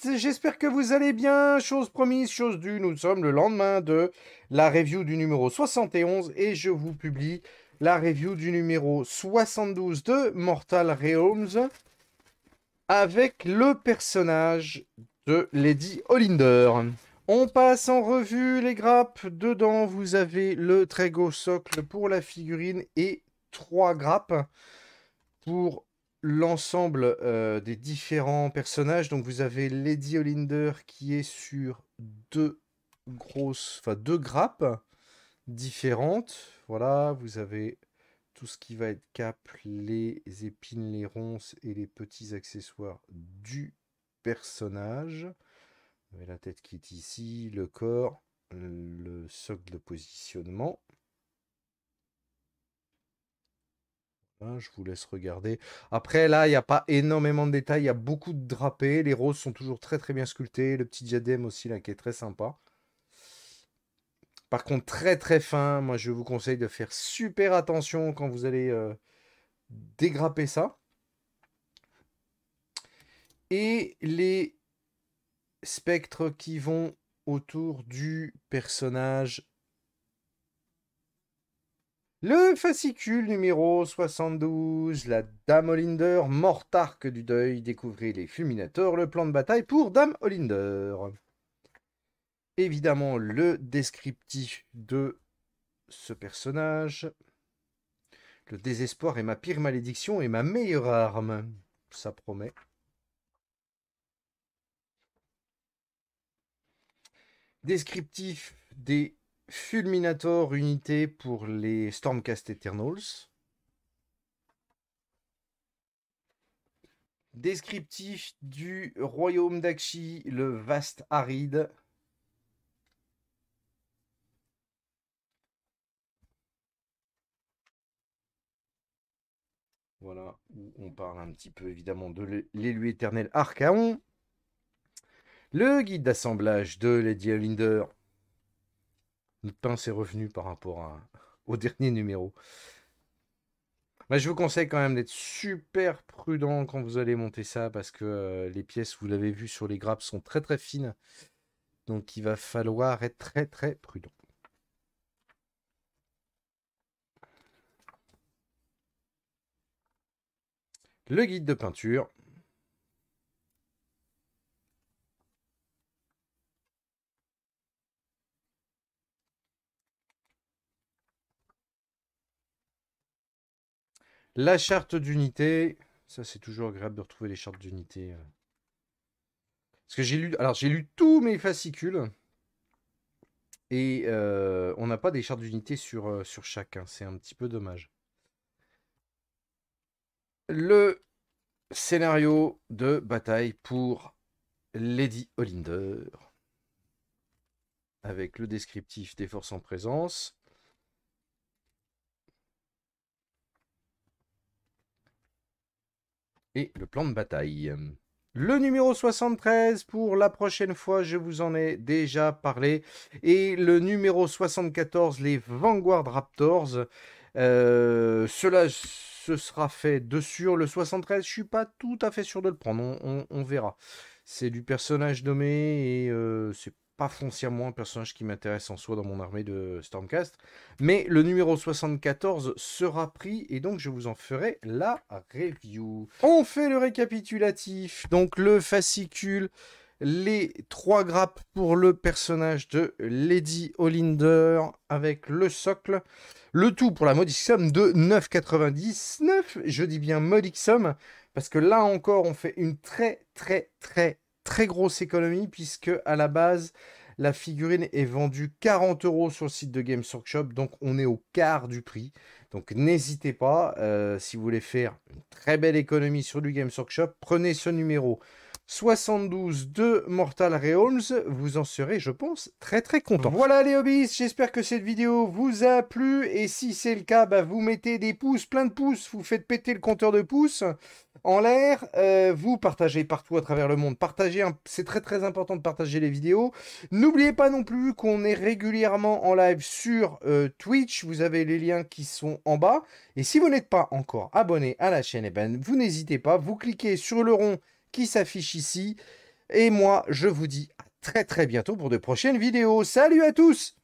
j'espère que vous allez bien. Chose promise, chose due, nous sommes le lendemain de la review du numéro 71 et je vous publie la review du numéro 72 de Mortal Realms avec le personnage de Lady Olinder. On passe en revue les grappes. Dedans, vous avez le Trégo socle pour la figurine et 3 grappes pour l'ensemble des différents personnages. Donc vous avez Lady Olinder qui est sur deux grappes différentes. Voilà, vous avez tout ce qui va être cap, les épines, les ronces et les petits accessoires du personnage. Vous avez la tête qui est ici, le corps, le socle de positionnement. Je vous laisse regarder. Après, là, il n'y a pas énormément de détails. Il y a beaucoup de drapés. Les roses sont toujours très, très bien sculptées. Le petit diadème aussi, là, qui est très sympa. Par contre, très, très fin. Moi, je vous conseille de faire super attention quand vous allez dégrapper ça. Et les spectres qui vont autour du personnage. Le fascicule numéro 72, la Dame Olinder, Mortarque du deuil, découvrez les fulminateurs, le plan de bataille pour Dame Olinder. Évidemment, le descriptif de ce personnage. Le désespoir est ma pire malédiction et ma meilleure arme. Ça promet. Descriptif des Fulminator unités pour les Stormcast Eternals. Descriptif du royaume d'Akshi, le vaste aride. Voilà, où on parle un petit peu évidemment de l'élu éternel Archaon. Le guide d'assemblage de Lady Olinder. Notre pince est revenu par rapport au dernier numéro. Bah, je vous conseille quand même d'être super prudent quand vous allez monter ça parce que les pièces, vous l'avez vu sur les grappes, sont très très fines. Donc il va falloir être très très prudent. Le guide de peinture. La charte d'unité. Ça, c'est toujours agréable de retrouver les chartes d'unité. Parce que j'ai lu tous mes fascicules. Et on n'a pas des chartes d'unité sur chacun. C'est un petit peu dommage. Le scénario de bataille pour Lady Olinder. Avec le descriptif des forces en présence. Et le plan de bataille. Le numéro 73, pour la prochaine fois, je vous en ai déjà parlé. Et le numéro 74, les Vanguard Raptors. Cela se sera fait dessus. Le 73, je suis pas tout à fait sûr de le prendre. On verra. C'est du personnage nommé et c'est pas foncièrement un personnage qui m'intéresse en soi dans mon armée de Stormcast. Mais le numéro 74 sera pris et donc je vous en ferai la review. On fait le récapitulatif. Donc le fascicule, les 3 grappes pour le personnage de Lady Olinder avec le socle. Le tout pour la modique somme de 9,99. Je dis bien modique somme parce que là encore on fait une très grosse économie puisque à la base la figurine est vendue 40 € sur le site de Games Workshop, donc on est au quart du prix. Donc n'hésitez pas, si vous voulez faire une très belle économie sur du Games Workshop, prenez ce numéro 72 de Mortal Realms, vous en serez, je pense, très content. Voilà les hobbies, j'espère que cette vidéo vous a plu, et si c'est le cas, bah, vous mettez des pouces, plein de pouces, vous faites péter le compteur de pouces en l'air, vous partagez partout à travers le monde, partagez, c'est très important de partager les vidéos. N'oubliez pas non plus qu'on est régulièrement en live sur Twitch, vous avez les liens qui sont en bas, et si vous n'êtes pas encore abonné à la chaîne, eh ben, vous n'hésitez pas, vous cliquez sur le rond qui s'affiche ici, Et moi, je vous dis à très très bientôt pour de prochaines vidéos. Salut à tous!